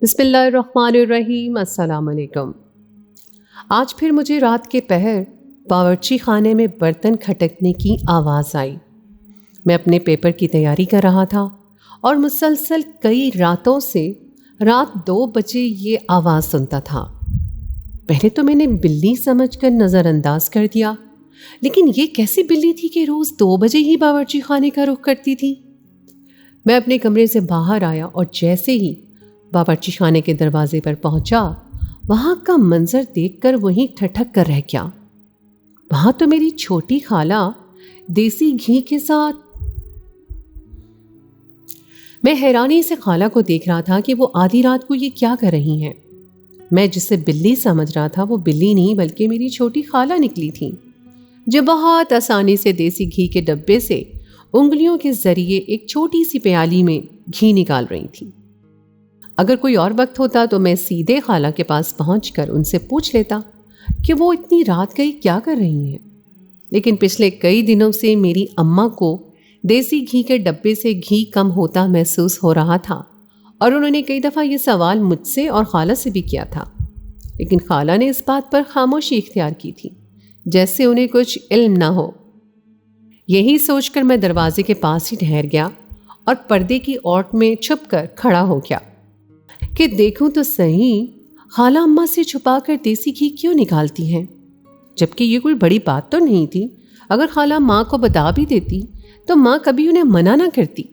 بسم اللہ الرحمن الرحیم۔ السلام علیکم۔ آج پھر مجھے رات کے پہر باورچی خانے میں برتن کھٹکنے کی آواز آئی۔ میں اپنے پیپر کی تیاری کر رہا تھا اور مسلسل کئی راتوں سے رات 2 بجے یہ آواز سنتا تھا۔ پہلے تو میں نے بلی سمجھ کر نظر انداز کر دیا، لیکن یہ کیسی بلی تھی کہ روز 2 بجے ہی باورچی خانے کا رخ کرتی تھی؟ میں اپنے کمرے سے باہر آیا اور جیسے ہی باورچی خانے کے دروازے پر پہنچا، وہاں کا منظر دیکھ کر وہیں ٹھٹک کر رہ گیا۔ وہاں تو میری چھوٹی خالہ دیسی گھی کے ساتھ۔ میں حیرانی سے خالہ کو دیکھ رہا تھا کہ وہ آدھی رات کو یہ کیا کر رہی ہیں۔ میں جسے بلی سمجھ رہا تھا وہ بلی نہیں بلکہ میری چھوٹی خالہ نکلی تھی، جو بہت آسانی سے دیسی گھی کے ڈبے سے انگلیوں کے ذریعے ایک چھوٹی سی پیالی میں گھی نکال رہی تھی۔ اگر کوئی اور وقت ہوتا تو میں سیدھے خالہ کے پاس پہنچ کر ان سے پوچھ لیتا کہ وہ اتنی رات گئی کیا کر رہی ہیں، لیکن پچھلے کئی دنوں سے میری اماں کو دیسی گھی کے ڈبے سے گھی کم ہوتا محسوس ہو رہا تھا، اور انہوں نے کئی دفعہ یہ سوال مجھ سے اور خالہ سے بھی کیا تھا، لیکن خالہ نے اس بات پر خاموشی اختیار کی تھی، جیسے انہیں کچھ علم نہ ہو۔ یہی سوچ کر میں دروازے کے پاس ہی ٹھہر گیا اور پردے کی اوٹ میں چھپ کر کھڑا ہو گیا کہ دیکھوں تو صحیح خالہ اماں سے چھپا کر دیسی گھی کیوں نکالتی ہیں، جبکہ یہ کوئی بڑی بات تو نہیں تھی۔ اگر خالہ ماں کو بتا بھی دیتی تو ماں کبھی انہیں منع نہ کرتی۔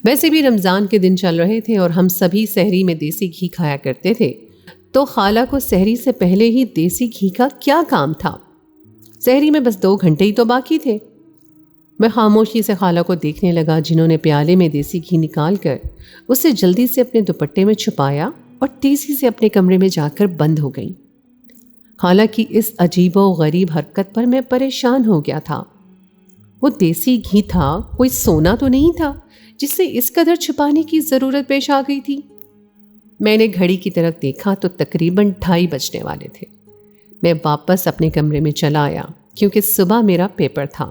ویسے بھی رمضان کے دن چل رہے تھے اور ہم سبھی سحری میں دیسی گھی کھایا کرتے تھے، تو خالہ کو سحری سے پہلے ہی دیسی گھی کا کیا کام تھا؟ سحری میں بس 2 گھنٹے ہی تو باقی تھے۔ میں خاموشی سے خالہ کو دیکھنے لگا، جنہوں نے پیالے میں دیسی گھی نکال کر اسے جلدی سے اپنے دوپٹے میں چھپایا اور تیزی سے اپنے کمرے میں جا کر بند ہو گئیں۔ خالہ کی اس عجیب و غریب حرکت پر میں پریشان ہو گیا تھا۔ وہ دیسی گھی تھا، کوئی سونا تو نہیں تھا جس سے اس قدر چھپانے کی ضرورت پیش آ گئی تھی۔ میں نے گھڑی کی طرف دیکھا تو تقریباً 2:30 بجنے والے تھے۔ میں واپس اپنے کمرے میں چلا آیا کیونکہ صبح میرا پیپر تھا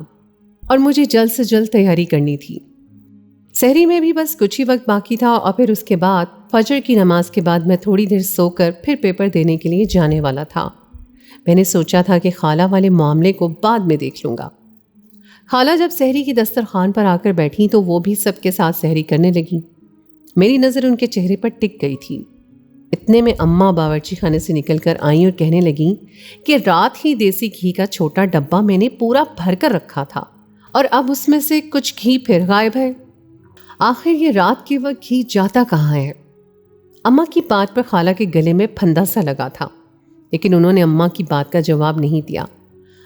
اور مجھے جلد سے جلد تیاری کرنی تھی۔ سحری میں بھی بس کچھ ہی وقت باقی تھا اور پھر اس کے بعد فجر کی نماز کے بعد میں تھوڑی دیر سو کر پھر پیپر دینے کے لیے جانے والا تھا۔ میں نے سوچا تھا کہ خالہ والے معاملے کو بعد میں دیکھ لوں گا۔ خالہ جب سحری کی دسترخوان پر آ کر بیٹھی تو وہ بھی سب کے ساتھ سحری کرنے لگی۔ میری نظر ان کے چہرے پر ٹک گئی تھی۔ اتنے میں اماں باورچی خانے سے نکل کر آئیں اور کہنے لگیں کہ رات ہی دیسی گھی کا چھوٹا ڈبہ میں نے پورا بھر کر رکھا تھا اور اب اس میں سے کچھ گھی پھر غائب ہے۔ آخر یہ رات کے وقت گھی جاتا کہاں ہے؟ اماں کی بات پر خالہ کے گلے میں پھندا سا لگا تھا، لیکن انہوں نے اماں کی بات کا جواب نہیں دیا۔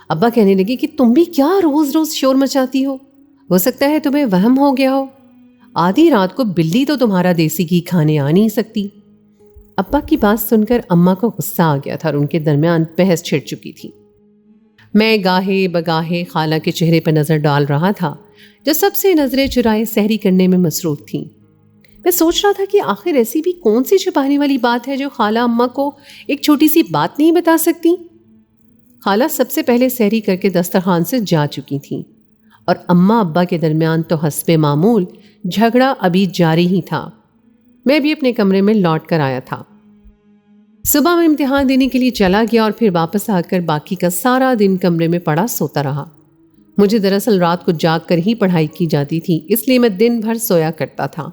ابا کہنے لگے کہ تم بھی کیا روز روز شور مچاتی ہو سکتا ہے تمہیں وہم ہو گیا ہو، آدھی رات کو بلی تو تمہارا دیسی گھی کھانے آ نہیں سکتی۔ ابا کی بات سن کر اماں کو غصہ آ گیا تھا اور ان کے درمیان بحث چھڑ چکی تھی۔ میں گاہے بگاہے خالہ کے چہرے پر نظر ڈال رہا تھا، جو سب سے نظریں چرائے سحری کرنے میں مصروف تھیں۔ میں سوچ رہا تھا کہ آخر ایسی بھی کون سی چھپانے والی بات ہے جو خالہ اماں کو ایک چھوٹی سی بات نہیں بتا سکتی۔ خالہ سب سے پہلے سحری کر کے دسترخوان سے جا چکی تھیں اور اماں ابا کے درمیان تو حسب معمول جھگڑا ابھی جاری ہی تھا۔ میں بھی اپنے کمرے میں لوٹ کر آیا تھا۔ صبح میں امتحان دینے کے لیے چلا گیا اور پھر واپس آ کر باقی کا سارا دن کمرے میں پڑا سوتا رہا۔ مجھے دراصل رات کو جاگ کر ہی پڑھائی کی جاتی تھی، اس لیے میں دن بھر سویا کرتا تھا،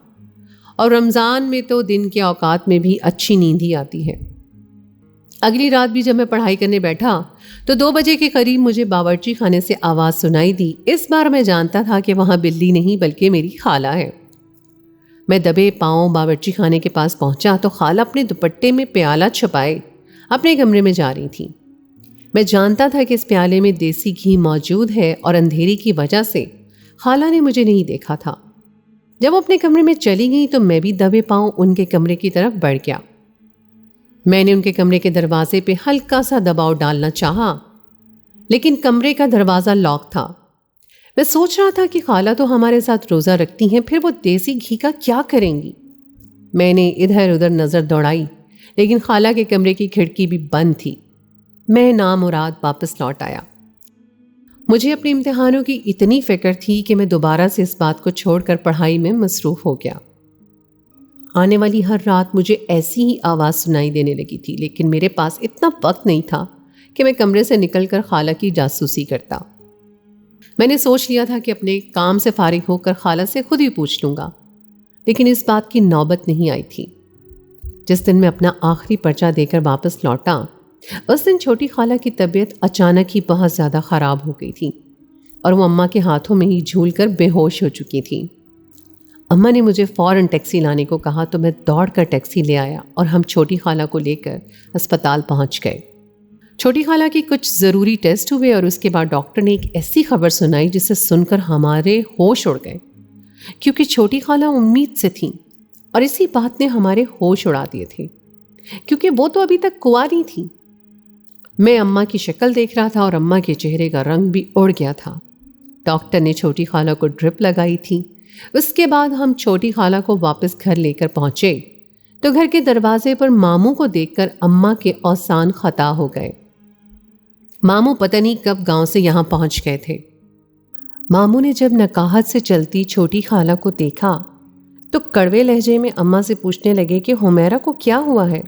اور رمضان میں تو دن کے اوقات میں بھی اچھی نیند ہی آتی ہے۔ اگلی رات بھی جب میں پڑھائی کرنے بیٹھا تو 2 بجے کے قریب مجھے باورچی خانے سے آواز سنائی دی۔ اس بار میں جانتا تھا کہ وہاں بلی نہیں بلکہ میری خالہ ہے۔ میں دبے پاؤں باورچی خانے کے پاس پہنچا تو خالہ اپنے دوپٹے میں پیالہ چھپائے اپنے کمرے میں جا رہی تھیں۔ میں جانتا تھا کہ اس پیالے میں دیسی گھی موجود ہے اور اندھیری کی وجہ سے خالہ نے مجھے نہیں دیکھا تھا۔ جب وہ اپنے کمرے میں چلی گئی تو میں بھی دبے پاؤں ان کے کمرے کی طرف بڑھ گیا۔ میں نے ان کے کمرے کے دروازے پہ ہلکا سا دباؤ ڈالنا چاہا، لیکن کمرے کا دروازہ لاک تھا۔ میں سوچ رہا تھا کہ خالہ تو ہمارے ساتھ روزہ رکھتی ہیں، پھر وہ دیسی گھی کا کیا کریں گی؟ میں نے ادھر ادھر نظر دوڑائی، لیکن خالہ کے کمرے کی کھڑکی بھی بند تھی۔ میں نامراد واپس لوٹ آیا۔ مجھے اپنے امتحانوں کی اتنی فکر تھی کہ میں دوبارہ سے اس بات کو چھوڑ کر پڑھائی میں مصروف ہو گیا۔ آنے والی ہر رات مجھے ایسی ہی آواز سنائی دینے لگی تھی، لیکن میرے پاس اتنا وقت نہیں تھا کہ میں کمرے سے نکل کر خالہ کی جاسوسی کرتا۔ میں نے سوچ لیا تھا کہ اپنے کام سے فارغ ہو کر خالہ سے خود ہی پوچھ لوں گا، لیکن اس بات کی نوبت نہیں آئی تھی۔ جس دن میں اپنا آخری پرچہ دے کر واپس لوٹا، اس دن چھوٹی خالہ کی طبیعت اچانک ہی بہت زیادہ خراب ہو گئی تھی اور وہ اماں کے ہاتھوں میں ہی جھول کر بے ہوش ہو چکی تھی۔ اماں نے مجھے فوراً ٹیکسی لانے کو کہا تو میں دوڑ کر ٹیکسی لے آیا اور ہم چھوٹی خالہ کو لے کر اسپتال پہنچ گئے۔ چھوٹی خالہ کی کچھ ضروری ٹیسٹ ہوئے اور اس کے بعد ڈاکٹر نے ایک ایسی خبر سنائی جسے سن کر ہمارے ہوش اڑ گئے، کیونکہ چھوٹی خالہ امید سے تھیں اور اسی بات نے ہمارے ہوش اڑا دیے تھے، کیونکہ وہ تو ابھی تک کنواری تھیں۔ میں اماں کی شکل دیکھ رہا تھا اور اماں کے چہرے کا رنگ بھی اڑ گیا تھا۔ ڈاکٹر نے چھوٹی خالہ کو ڈرپ لگائی تھی۔ اس کے بعد ہم چھوٹی خالہ کو واپس گھر لے کر پہنچے تو گھر کے دروازے پر ماموں کو دیکھ کر اماں کے اوسان خطا ہو گئے۔ ماموں پتہ نہیں کب گاؤں سے یہاں پہنچ گئے تھے۔ ماموں نے جب نقاہت سے چلتی چھوٹی خالہ کو دیکھا تو کڑوے لہجے میں اماں سے پوچھنے لگے کہ حمیرہ کو کیا ہوا ہے؟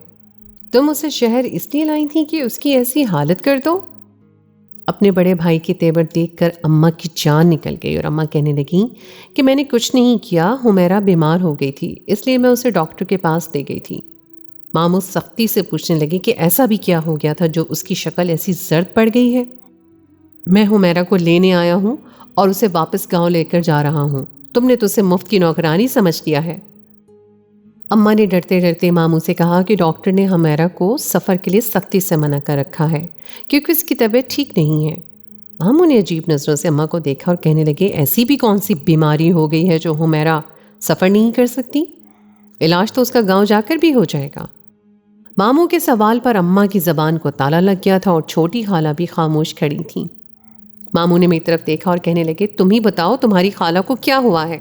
تم اسے شہر اس لیے لائی تھی کہ اس کی ایسی حالت کر دو؟ اپنے بڑے بھائی کے تیور دیکھ کر اماں کی جان نکل گئی اور اماں کہنے لگیں کہ میں نے کچھ نہیں کیا، حمیرہ بیمار ہو گئی تھی اس لیے میں اسے ڈاکٹر کے پاس لے گئی تھی۔ ماموں سختی سے پوچھنے لگے کہ ایسا بھی کیا ہو گیا تھا جو اس کی شکل ایسی زرد پڑ گئی ہے؟ میں حمیرہ کو لینے آیا ہوں اور اسے واپس گاؤں لے کر جا رہا ہوں، تم نے تو اسے مفت کی نوکرانی سمجھ لیا ہے۔ اماں نے ڈرتے ڈرتے ماموں سے کہا کہ ڈاکٹر نے حمیرہ کو سفر کے لیے سختی سے منع کر رکھا ہے کیونکہ اس کی طبیعت ٹھیک نہیں ہے۔ ماموں نے عجیب نظروں سے اماں کو دیکھا اور کہنے لگے ایسی بھی کون سی بیماری ہو گئی ہے جو حمیرہ سفر نہیں کر سکتی؟ علاج تو اس کا گاؤں جا کر بھی ہو جائے گا۔ ماموں کے سوال پر اماں کی زبان کو تالا لگ گیا تھا اور چھوٹی خالہ بھی خاموش کھڑی تھیں۔ ماموں نے میری طرف دیکھا اور کہنے لگے تم ہی بتاؤ تمہاری خالہ کو کیا ہوا ہے؟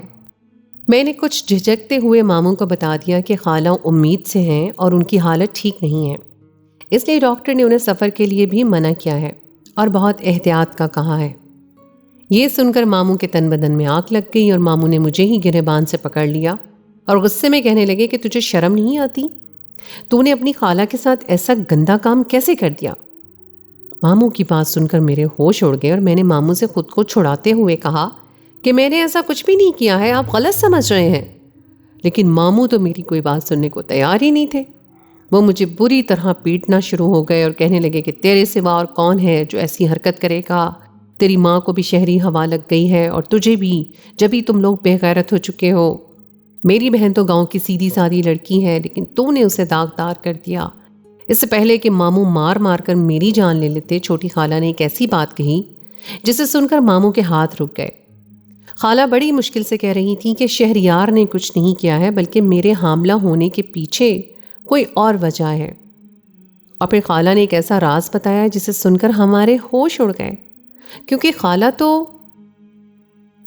میں نے کچھ جھجکتے ہوئے ماموں کو بتا دیا کہ خالہ امید سے ہیں اور ان کی حالت ٹھیک نہیں ہے، اس لیے ڈاکٹر نے انہیں سفر کے لیے بھی منع کیا ہے اور بہت احتیاط کا کہا ہے۔ یہ سن کر ماموں کے تن بدن میں آگ لگ گئی اور ماموں نے مجھے ہی گریبان سے پکڑ لیا اور غصے میں کہنے لگے کہ تجھے شرم نہیں آتی؟ تو نے اپنی خالہ کے ساتھ ایسا گندا کام کیسے کر دیا؟ ماموں کی بات سن کر میرے ہوش اڑ گئے اور میں نے ماموں سے خود کو چھڑاتے ہوئے کہا کہ میں نے ایسا کچھ بھی نہیں کیا ہے، آپ غلط سمجھ رہے ہیں۔ لیکن ماموں تو میری کوئی بات سننے کو تیار ہی نہیں تھے۔ وہ مجھے بری طرح پیٹنا شروع ہو گئے اور کہنے لگے کہ تیرے سوا اور کون ہے جو ایسی حرکت کرے گا؟ تیری ماں کو بھی شہری ہوا لگ گئی ہے اور تجھے بھی، جب ہی تم لوگ بے غیرت ہو چکے ہو۔ میری بہن تو گاؤں کی سیدھی سادھی لڑکی ہے لیکن تو نے اسے داغدار کر دیا۔ اس سے پہلے کہ ماموں مار مار کر میری جان لے لیتے، چھوٹی خالہ نے ایک ایسی بات کہی جسے سن کر ماموں کے ہاتھ رک گئے۔ خالہ بڑی مشکل سے کہہ رہی تھیں کہ شہریار نے کچھ نہیں کیا ہے بلکہ میرے حاملہ ہونے کے پیچھے کوئی اور وجہ ہے۔ اور پھر خالہ نے ایک ایسا راز بتایا جسے سن کر ہمارے ہوش اڑ گئے، کیونکہ خالہ تو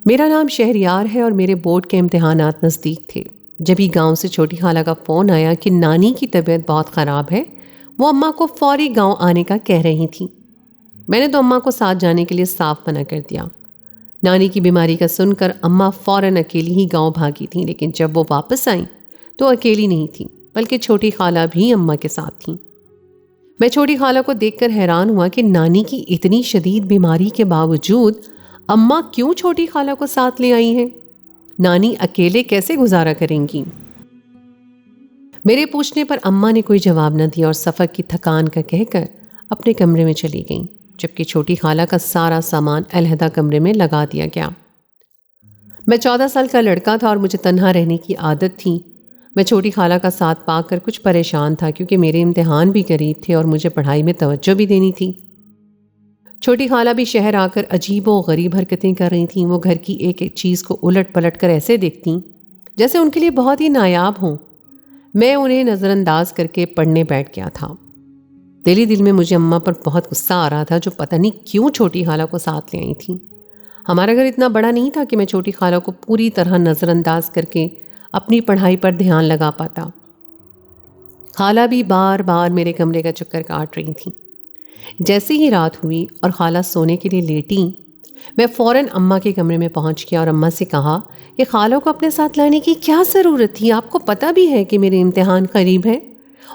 میرا نام شہریار ہے اور میرے بورڈ کے امتحانات نزدیک تھے۔ جب ہی گاؤں سے چھوٹی خالہ کا فون آیا کہ نانی کی طبیعت بہت خراب ہے، وہ اماں کو فوری گاؤں آنے کا کہہ رہی تھیں۔ میں نے تو اماں کو ساتھ جانے کے لیے صاف منع کر دیا۔ نانی کی بیماری کا سن کر اماں فوراً اکیلی ہی گاؤں بھاگی تھیں، لیکن جب وہ واپس آئیں تو اکیلی نہیں تھیں بلکہ چھوٹی خالہ بھی اماں کے ساتھ تھیں۔ میں چھوٹی خالہ کو دیکھ کر حیران ہوا کہ نانی کی اتنی شدید بیماری کے باوجود اماں کیوں چھوٹی خالہ کو ساتھ لے آئی ہیں؟ نانی اکیلے کیسے گزارا کریں گی؟ میرے پوچھنے پر اماں نے کوئی جواب نہ دیا اور سفر کی تھکان کا کہہ کر اپنے کمرے میں چلی گئیں، جبکہ چھوٹی خالہ کا سارا سامان علیحدہ کمرے میں لگا دیا گیا۔ میں 14 سال کا لڑکا تھا اور مجھے تنہا رہنے کی عادت تھی۔ میں چھوٹی خالہ کا ساتھ پا کر کچھ پریشان تھا کیونکہ میرے امتحان بھی قریب تھے اور مجھے پڑھائی میں توجہ بھی دینی تھی۔ چھوٹی خالہ بھی شہر آ کر عجیب و غریب حرکتیں کر رہی تھیں۔ وہ گھر کی ایک ایک چیز کو الٹ پلٹ کر ایسے دیکھتیں جیسے ان کے لیے بہت ہی نایاب ہوں۔ میں انہیں نظر انداز کر کے پڑھنے بیٹھ گیا تھا۔ دل دل میں مجھے اماں پر بہت غصہ آ رہا تھا جو پتہ نہیں کیوں چھوٹی خالہ کو ساتھ لے آئی تھیں۔ ہمارا گھر اتنا بڑا نہیں تھا کہ میں چھوٹی خالہ کو پوری طرح نظر انداز کر کے اپنی پڑھائی پر دھیان لگا پاتا۔ خالہ بھی بار بار میرے کمرے کا چکر کاٹ رہی تھیں۔ جیسے ہی رات ہوئی اور خالہ سونے کے لیے لیٹیں، میں فوراً اماں کے کمرے میں پہنچ گیا اور اماں سے کہا کہ خالہ کو اپنے ساتھ لانے کی کیا ضرورت تھی؟ آپ کو پتہ بھی ہے کہ میرے امتحان قریب ہے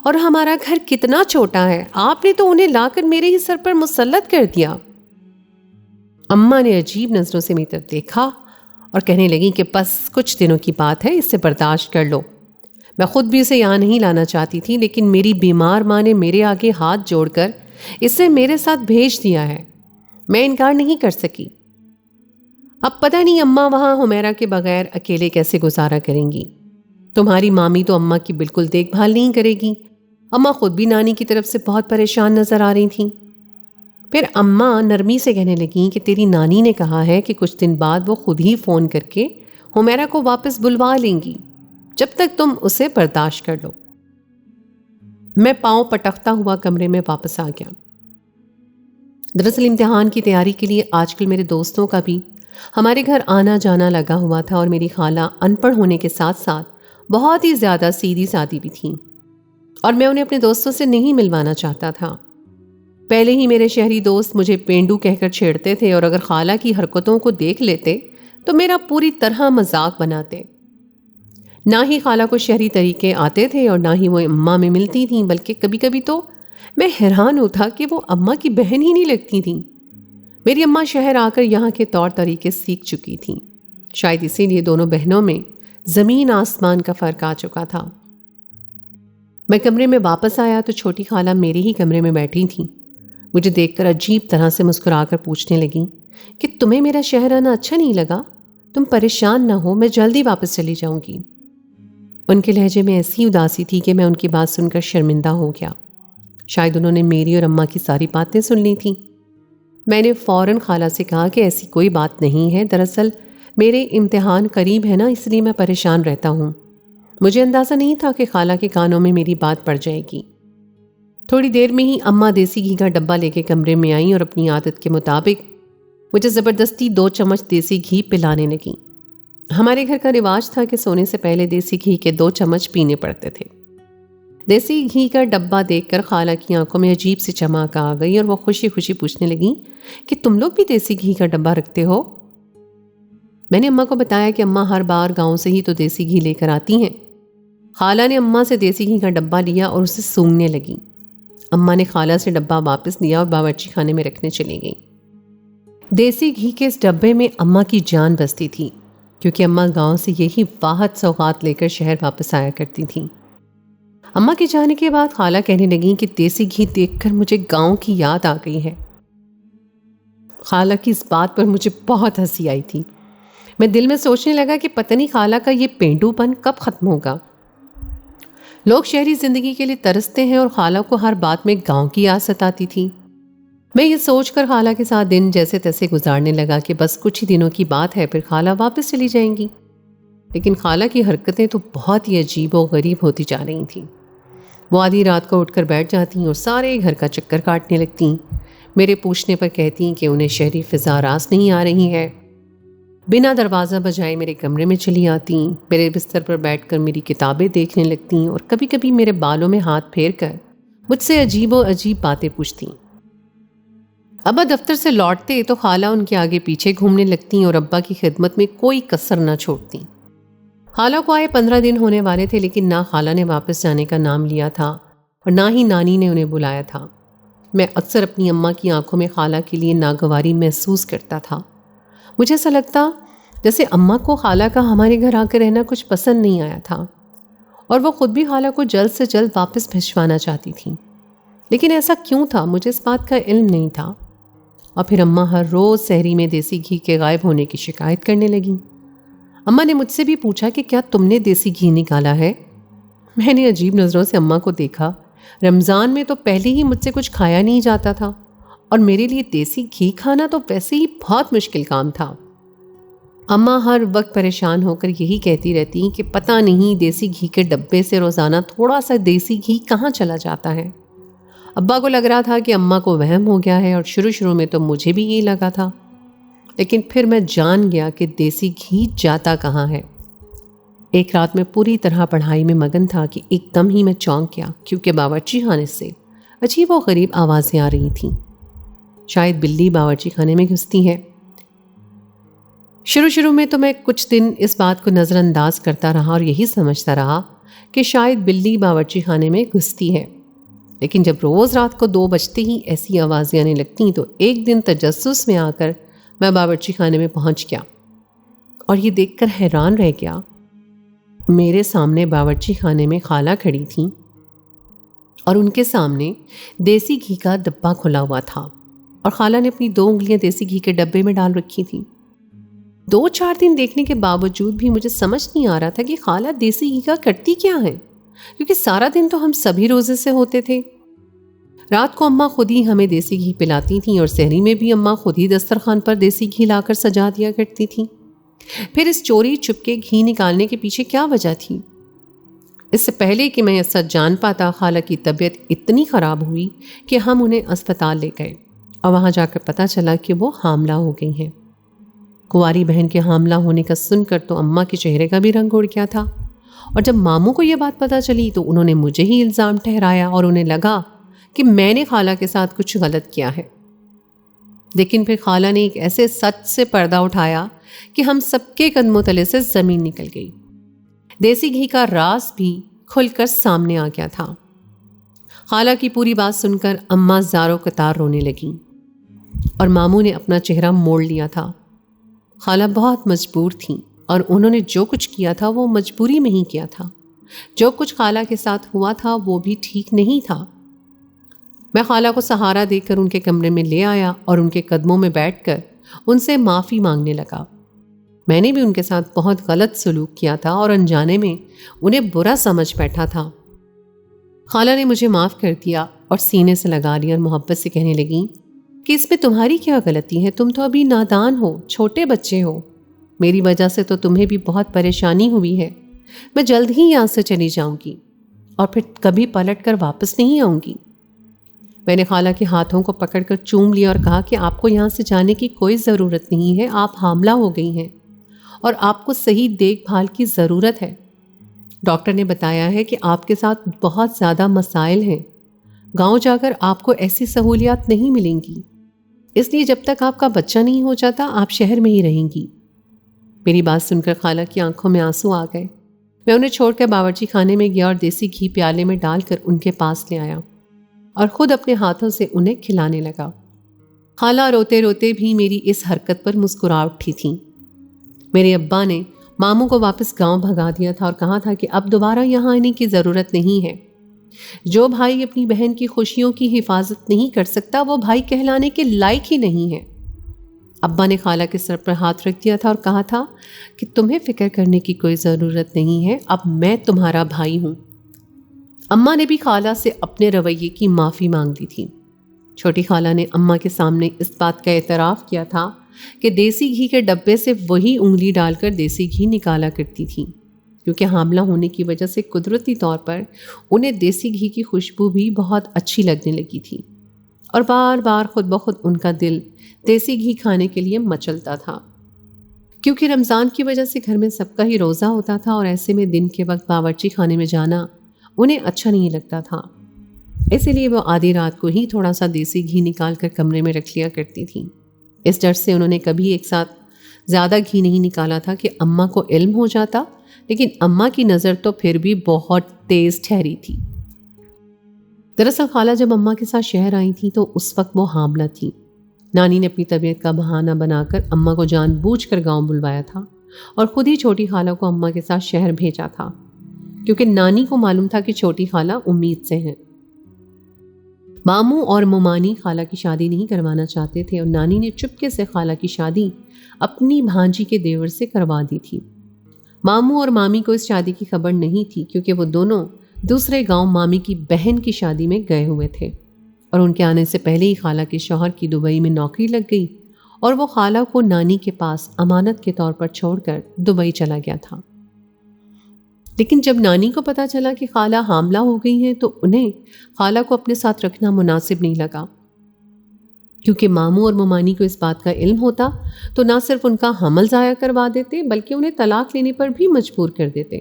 اور ہمارا گھر کتنا چھوٹا ہے، آپ نے تو انہیں لا کر میرے ہی سر پر مسلط کر دیا۔ اماں نے عجیب نظروں سے میری طرف دیکھا اور کہنے لگی کہ بس کچھ دنوں کی بات ہے، اس سے برداشت کر لو۔ میں خود بھی اسے یہاں نہیں لانا چاہتی تھی، لیکن میری بیمار ماں نے میرے آگے ہاتھ جوڑ کر اسے میرے ساتھ بھیج دیا ہے، میں انکار نہیں کر سکی۔ اب پتہ نہیں اماں وہاں حمیرہ کے بغیر اکیلے کیسے گزارا کریں گی۔ تمہاری مامی تو اماں کی بالکل دیکھ بھال نہیں کرے گی۔ اماں خود بھی نانی کی طرف سے بہت پریشان نظر آ رہی تھیں۔ پھر اماں نرمی سے کہنے لگیں کہ تیری نانی نے کہا ہے کہ کچھ دن بعد وہ خود ہی فون کر کے حمیرہ کو واپس بلوا لیں گی، جب تک تم اسے برداشت کر لو۔ میں پاؤں پٹکتا ہوا کمرے میں واپس آ گیا۔ دراصل امتحان کی تیاری کے لیے آج کل میرے دوستوں کا بھی ہمارے گھر آنا جانا لگا ہوا تھا، اور میری خالہ ان پڑھ ہونے کے ساتھ ساتھ بہت ہی زیادہ سیدھی سادی بھی تھیں، اور میں انہیں اپنے دوستوں سے نہیں ملوانا چاہتا تھا۔ پہلے ہی میرے شہری دوست مجھے پینڈو کہہ کر چھیڑتے تھے، اور اگر خالہ کی حرکتوں کو دیکھ لیتے تو میرا پوری طرح مذاق بناتے۔ نہ ہی خالہ کو شہری طریقے آتے تھے اور نہ ہی وہ اماں میں ملتی تھیں، بلکہ کبھی کبھی تو میں حیران ہوتا کہ وہ اماں کی بہن ہی نہیں لگتی تھیں۔ میری اماں شہر آ کر یہاں کے طور طریقے سیکھ چکی تھیں، شاید اسی لیے دونوں بہنوں میں زمین آسمان کا فرق آ چکا تھا۔ میں کمرے میں واپس آیا تو چھوٹی خالہ میرے ہی کمرے میں بیٹھی تھیں۔ مجھے دیکھ کر عجیب طرح سے مسکرا کر پوچھنے لگیں کہ تمہیں میرا شہر آنا اچھا نہیں لگا؟ تم پریشان نہ ہو، میں جلدی واپس چلی جاؤں گی۔ ان کے لہجے میں ایسی اداسی تھی کہ میں ان کی بات سن کر شرمندہ ہو گیا۔ شاید انہوں نے میری اور اماں کی ساری باتیں سن لی تھیں۔ میں نے فوراً خالہ سے کہا کہ ایسی کوئی بات نہیں ہے، دراصل میرے امتحان قریب ہے نا، اس لیے میں پریشان رہتا ہوں۔ مجھے اندازہ نہیں تھا کہ خالہ کے کانوں میں میری بات پڑ جائے گی۔ تھوڑی دیر میں ہی اماں دیسی گھی کا ڈبہ لے کے کمرے میں آئیں اور اپنی عادت کے مطابق مجھے زبردستی 2 چمچ دیسی گھی پلانے لگیں۔ ہمارے گھر کا رواج تھا کہ سونے سے پہلے دیسی گھی کے 2 چمچ پینے پڑتے تھے۔ دیسی گھی کا ڈبہ دیکھ کر خالہ کی آنکھوں میں عجیب سی چمک آ گئی اور وہ خوشی خوشی پوچھنے لگیں کہ تم لوگ بھی دیسی گھی کا ڈبہ رکھتے ہو؟ میں نے اماں کو بتایا کہ اماں ہر بار گاؤں سے ہی تو دیسی گھی لے کر آتی ہیں۔ خالہ نے اماں سے دیسی گھی کا ڈبہ لیا اور اسے سونگنے لگیں۔ اماں نے خالہ سے ڈبہ واپس لیا اور باورچی خانے میں رکھنے چلی گئیں۔ دیسی گھی کے اس ڈبے میں اماں کی جان بستی تھی، کیونکہ اماں گاؤں سے یہی واحد سوغات لے کر شہر واپس آیا کرتی تھیں۔ اماں کے جانے کے بعد خالہ کہنے لگیں کہ دیسی گھی دیکھ کر مجھے گاؤں کی یاد آ گئی ہے۔ خالہ کی اس بات پر مجھے بہت ہنسی آئی تھی۔ میں دل میں سوچنے لگا کہ پتہ نہیں خالہ کا یہ پینڈو پن کب ختم ہوگا۔ لوگ شہری زندگی کے لیے ترستے ہیں اور خالہ کو ہر بات میں گاؤں کی یاد ستاتی تھی۔ میں یہ سوچ کر خالہ کے ساتھ دن جیسے تیسے گزارنے لگا کہ بس کچھ ہی دنوں کی بات ہے، پھر خالہ واپس چلی جائیں گی۔ لیکن خالہ کی حرکتیں تو بہت ہی عجیب و غریب ہوتی جا رہی تھیں۔ وہ آدھی رات کو اٹھ کر بیٹھ جاتی اور سارے گھر کا چکر کاٹنے لگتی۔ میرے پوچھنے پر کہتی کہ انہیں شہری فضا راس نہیں آ رہی ہے۔ بنا دروازہ بجائے میرے کمرے میں چلی آتی، میرے بستر پر بیٹھ کر میری کتابیں دیکھنے لگتیں اور کبھی کبھی میرے بالوں میں ہاتھ پھیر کر مجھ سے عجیب و عجیب باتیں پوچھتیں۔ ابا دفتر سے لوٹتے تو خالہ ان کے آگے پیچھے گھومنے لگتیں اور ابا کی خدمت میں کوئی کسر نہ چھوڑتیں۔ خالہ کو آئے 15 دن ہونے والے تھے، لیکن نہ خالہ نے واپس جانے کا نام لیا تھا اور نہ ہی نانی نے انہیں بلایا تھا۔ میں اکثر اپنی اماں کی آنکھوں میں خالہ کے لیے ناگواری محسوس کرتا تھا۔ مجھے ایسا لگتا جیسے اماں کو خالہ کا ہمارے گھر آ کر رہنا کچھ پسند نہیں آیا تھا اور وہ خود بھی خالہ کو جلد سے جلد واپس بھجوانا چاہتی تھیں۔ لیکن ایسا کیوں تھا، مجھے اس بات کا علم نہیں تھا۔ اور پھر اماں ہر روز سحری میں دیسی گھی کے غائب ہونے کی شکایت کرنے لگیں۔ اماں نے مجھ سے بھی پوچھا کہ کیا تم نے دیسی گھی نکالا ہے؟ میں نے عجیب نظروں سے اماں کو دیکھا۔ رمضان میں تو پہلے ہی مجھ سے کچھ کھایا نہیں جاتا تھا اور میرے لیے دیسی گھی کھانا تو ویسے ہی بہت مشکل کام تھا۔ اماں ہر وقت پریشان ہو کر یہی کہتی رہتی کہ پتہ نہیں دیسی گھی کے ڈبے سے روزانہ تھوڑا سا دیسی گھی کہاں چلا جاتا ہے۔ ابا کو لگ رہا تھا کہ اماں کو وہم ہو گیا ہے، اور شروع میں تو مجھے بھی یہی لگا تھا، لیکن پھر میں جان گیا کہ دیسی گھی جاتا کہاں ہے۔ ایک رات میں پوری طرح پڑھائی میں مگن تھا کہ ایک دم ہی میں چونک گیا، کیونکہ باورچی خانے سے عجیب و غریب آوازیں آ رہی تھیں۔ شاید بلی باورچی خانے میں گھستی ہے۔ شروع میں تو میں کچھ دن اس بات کو نظر انداز کرتا رہا اور یہی سمجھتا رہا کہ شاید بلی باورچی خانے میں گھستی ہے، لیکن جب روز رات کو 2 بجتے ہی ایسی آوازیں آنے لگتیں تو ایک دن تجسس میں آ کر میں باورچی خانے میں پہنچ گیا اور یہ دیکھ کر حیران رہ گیا۔ میرے سامنے باورچی خانے میں خالہ کھڑی تھیں اور ان کے سامنے دیسی گھی کا ڈبہ کھلا ہوا تھا اور خالہ نے اپنی 2 انگلیاں دیسی گھی کے ڈبے میں ڈال رکھی تھیں۔ 2-4 دن دیکھنے کے باوجود بھی مجھے سمجھ نہیں آ رہا تھا کہ خالہ دیسی گھی کا کرتی کیا ہے، کیونکہ سارا دن تو ہم سبھی روزے سے ہوتے تھے۔ رات کو اماں خود ہی ہمیں دیسی گھی پلاتی تھیں اور سحری میں بھی اماں خود ہی دسترخوان پر دیسی گھی لا کر سجا دیا کرتی تھیں۔ پھر اس چوری چپکے گھی نکالنے کے پیچھے کیا وجہ تھی؟ اس سے پہلے کہ میں یہ سچ جان پاتا، خالہ کی طبیعت اتنی خراب ہوئی کہ ہم انہیں اسپتال لے گئے اور وہاں جا کر پتہ چلا کہ وہ حاملہ ہو گئی ہیں۔ کنواری بہن کے حاملہ ہونے کا سن کر تو اماں کے چہرے کا بھی رنگ اڑ گیا تھا، اور جب ماموں کو یہ بات پتہ چلی تو انہوں نے مجھے ہی الزام ٹھہرایا اور انہیں لگا کہ میں نے خالہ کے ساتھ کچھ غلط کیا ہے۔ لیکن پھر خالہ نے ایک ایسے سچ سے پردہ اٹھایا کہ ہم سب کے قدموں تلے سے زمین نکل گئی۔ دیسی گھی کا راز بھی کھل کر سامنے آ گیا تھا۔ خالہ کی پوری بات سن کر اماں زاروں قطار رونے لگیں اور ماموں نے اپنا چہرہ موڑ لیا تھا۔ خالہ بہت مجبور تھیں اور انہوں نے جو کچھ کیا تھا وہ مجبوری میں ہی کیا تھا۔ جو کچھ خالہ کے ساتھ ہوا تھا وہ بھی ٹھیک نہیں تھا۔ میں خالہ کو سہارا دے کر ان کے کمرے میں لے آیا اور ان کے قدموں میں بیٹھ کر ان سے معافی مانگنے لگا۔ میں نے بھی ان کے ساتھ بہت غلط سلوک کیا تھا اور انجانے میں انہیں برا سمجھ بیٹھا تھا۔ خالہ نے مجھے معاف کر دیا اور سینے سے لگا لیا اور محبت سے کہنے لگیں کہ اس میں تمہاری کیا غلطی ہے، تم تو ابھی نادان ہو، چھوٹے بچے ہو، میری وجہ سے تو تمہیں بھی بہت پریشانی ہوئی ہے۔ میں جلد ہی یہاں سے چلی جاؤں گی اور پھر کبھی پلٹ کر واپس نہیں آؤں گی۔ میں نے خالہ کے ہاتھوں کو پکڑ کر چوم لیا اور کہا کہ آپ کو یہاں سے جانے کی کوئی ضرورت نہیں ہے، آپ حاملہ ہو گئی ہیں اور آپ کو صحیح دیکھ بھال کی ضرورت ہے۔ ڈاکٹر نے بتایا ہے کہ آپ کے ساتھ بہت زیادہ مسائل ہیں، گاؤں جا کر آپ کو ایسی سہولیات نہیں ملیں گی، اس لیے جب تک آپ کا بچہ نہیں ہو جاتا آپ شہر میں ہی رہیں گی۔ میری بات سن کر خالہ کی آنکھوں میں آنسو آ گئے۔ میں انہیں چھوڑ کر باورچی خانے میں گیا اور دیسی گھی پیالے میں ڈال کر ان کے پاس لے آیا اور خود اپنے ہاتھوں سے انہیں کھلانے لگا۔ خالہ روتے روتے بھی میری اس حرکت پر مسکرا اٹھی تھیں۔ میرے ابا نے ماموں کو واپس گاؤں بھگا دیا تھا اور کہا تھا کہ اب دوبارہ یہاں آنے کی ضرورت نہیں ہے۔ جو بھائی اپنی بہن کی خوشیوں کی حفاظت نہیں کر سکتا وہ بھائی کہلانے کے لائق ہی نہیں ہے۔ ابا نے خالہ کے سر پر ہاتھ رکھ دیا تھا اور کہا تھا کہ تمہیں فکر کرنے کی کوئی ضرورت نہیں ہے، اب میں تمہارا بھائی ہوں۔ اماں نے بھی خالہ سے اپنے رویے کی معافی مانگ لی تھی۔ چھوٹی خالہ نے اماں کے سامنے اس بات کا اعتراف کیا تھا کہ دیسی گھی کے ڈبے سے وہی انگلی ڈال کر دیسی گھی نکالا کرتی تھی، کیونکہ حاملہ ہونے کی وجہ سے قدرتی طور پر انہیں دیسی گھی کی خوشبو بھی بہت اچھی لگنے لگی تھی اور بار بار خود بخود ان کا دل دیسی گھی کھانے کے لیے مچلتا تھا۔ کیونکہ رمضان کی وجہ سے گھر میں سب کا ہی روزہ ہوتا تھا اور ایسے میں دن کے وقت باورچی خانے میں جانا انہیں اچھا نہیں لگتا تھا، اسی لیے وہ آدھی رات کو ہی تھوڑا سا دیسی گھی نکال کر کمرے میں رکھ لیا کرتی تھیں۔ اس ڈر سے انہوں نے کبھی ایک ساتھ زیادہ گھی نہیں نکالا تھا کہ اماں کو علم ہو جاتا، لیکن اماں کی نظر تو پھر بھی بہت تیز ٹھہری تھی۔ دراصل خالہ جب اماں کے ساتھ شہر آئی تھیں تو اس وقت وہ حاملہ تھی۔ نانی نے اپنی طبیعت کا بہانہ بنا کر اماں کو جان بوجھ کر گاؤں بلوایا تھا اور خود ہی چھوٹی خالہ کو اماں کے ساتھ شہر بھیجا تھا، کیونکہ نانی کو معلوم تھا کہ چھوٹی خالہ امید سے ہیں۔ ماموں اور ممانی خالہ کی شادی نہیں کروانا چاہتے تھے اور نانی نے چپکے سے خالہ کی شادی اپنی بھانجی کے دیور سے کروا دی تھی۔ ماموں اور مامی کو اس شادی کی خبر نہیں تھی، کیونکہ وہ دونوں دوسرے گاؤں مامی کی بہن کی شادی میں گئے ہوئے تھے اور ان کے آنے سے پہلے ہی خالہ کے شوہر کی دبئی میں نوکری لگ گئی اور وہ خالہ کو نانی کے پاس امانت کے طور پر چھوڑ کر دبئی چلا گیا تھا۔ لیکن جب نانی کو پتہ چلا کہ خالہ حاملہ ہو گئی ہیں تو انہیں خالہ کو اپنے ساتھ رکھنا مناسب نہیں لگا، کیونکہ ماموں اور ممانی کو اس بات کا علم ہوتا تو نہ صرف ان کا حمل ضائع کروا دیتے بلکہ انہیں طلاق لینے پر بھی مجبور کر دیتے۔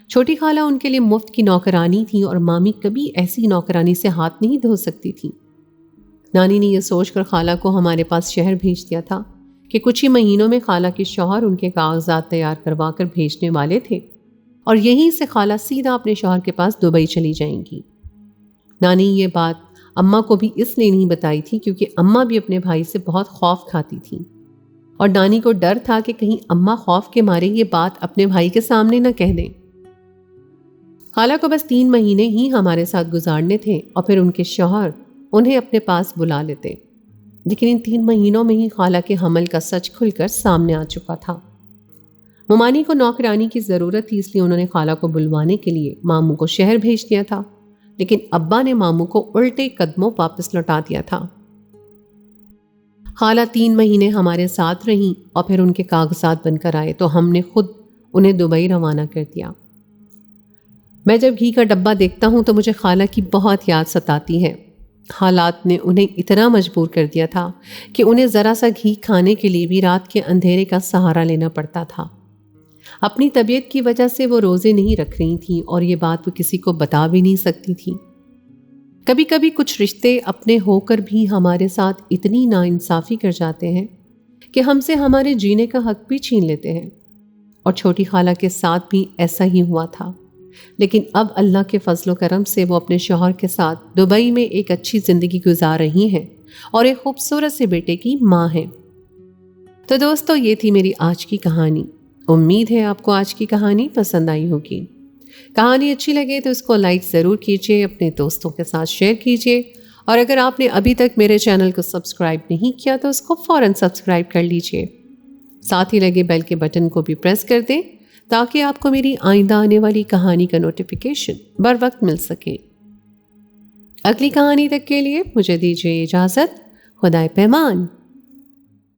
چھوٹی خالہ ان کے لیے مفت کی نوکرانی تھی اور مامی کبھی ایسی نوکرانی سے ہاتھ نہیں دھو سکتی تھی۔ نانی نے یہ سوچ کر خالہ کو ہمارے پاس شہر بھیج دیا تھا کہ کچھ ہی مہینوں میں خالہ کے شوہر ان کے کاغذات تیار کروا کر بھیجنے والے تھے اور یہیں سے خالہ سیدھا اپنے شوہر کے پاس دبئی چلی جائیں گی۔ نانی یہ بات اماں کو بھی اس لیے نہیں بتائی تھی کیونکہ اماں بھی اپنے بھائی سے بہت خوف کھاتی تھیں اور نانی کو ڈر تھا کہ کہیں اماں خوف کے مارے یہ بات اپنے بھائی کے سامنے نہ کہہ دیں۔ خالہ کو بس 3 مہینے ہی ہمارے ساتھ گزارنے تھے اور پھر ان کے شوہر انہیں اپنے پاس بلا لیتے، لیکن ان 3 مہینوں میں ہی خالہ کے حمل کا سچ کھل کر سامنے آ چکا تھا۔ ممانی کو نوکرانی کی ضرورت تھی، اس لیے انہوں نے خالہ کو بلوانے کے لیے ماموں کو شہر بھیج دیا تھا، لیکن ابا نے ماموں کو الٹے قدموں واپس لوٹا دیا تھا۔ خالہ 3 مہینے ہمارے ساتھ رہیں اور پھر ان کے کاغذات بن کر آئے تو ہم نے خود انہیں دبئی روانہ کر دیا۔ میں جب گھی کا ڈبہ دیکھتا ہوں تو مجھے خالہ کی بہت یاد ستاتی ہے۔ حالات نے انہیں اتنا مجبور کر دیا تھا کہ انہیں ذرا سا گھی کھانے کے لیے بھی رات کے اندھیرے کا سہارا لینا پڑتا تھا۔ اپنی طبیعت کی وجہ سے وہ روزے نہیں رکھ رہی تھیں اور یہ بات وہ کسی کو بتا بھی نہیں سکتی تھیں۔ کبھی کبھی کچھ رشتے اپنے ہو کر بھی ہمارے ساتھ اتنی ناانصافی کر جاتے ہیں کہ ہم سے ہمارے جینے کا حق بھی چھین لیتے ہیں، اور چھوٹی خالہ کے ساتھ بھی ایسا ہی ہوا تھا، لیکن اب اللہ کے فضل و کرم سے وہ اپنے شوہر کے ساتھ دبئی میں ایک اچھی زندگی گزار رہی ہیں اور ایک خوبصورت سے بیٹے کی ماں ہیں۔ تو دوستو، یہ تھی میری آج کی کہانی۔ امید ہے آپ کو آج کی کہانی پسند آئی ہوگی۔ کہانی اچھی لگے تو اس کو لائک ضرور کیجیے، اپنے دوستوں کے ساتھ شیئر کیجیے، اور اگر آپ نے ابھی تک میرے چینل کو سبسکرائب نہیں کیا تو اس کو فوراً سبسکرائب کر لیجیے۔ ساتھ ہی لگے بیل کے بٹن کو بھی پریس کر دیں تاکہ آپ کو میری آئندہ آنے والی کہانی کا نوٹیفیکیشن بر وقت مل سکے۔ اگلی کہانی تک کے لیے مجھے دیجیے اجازت۔ خدائے پیمان۔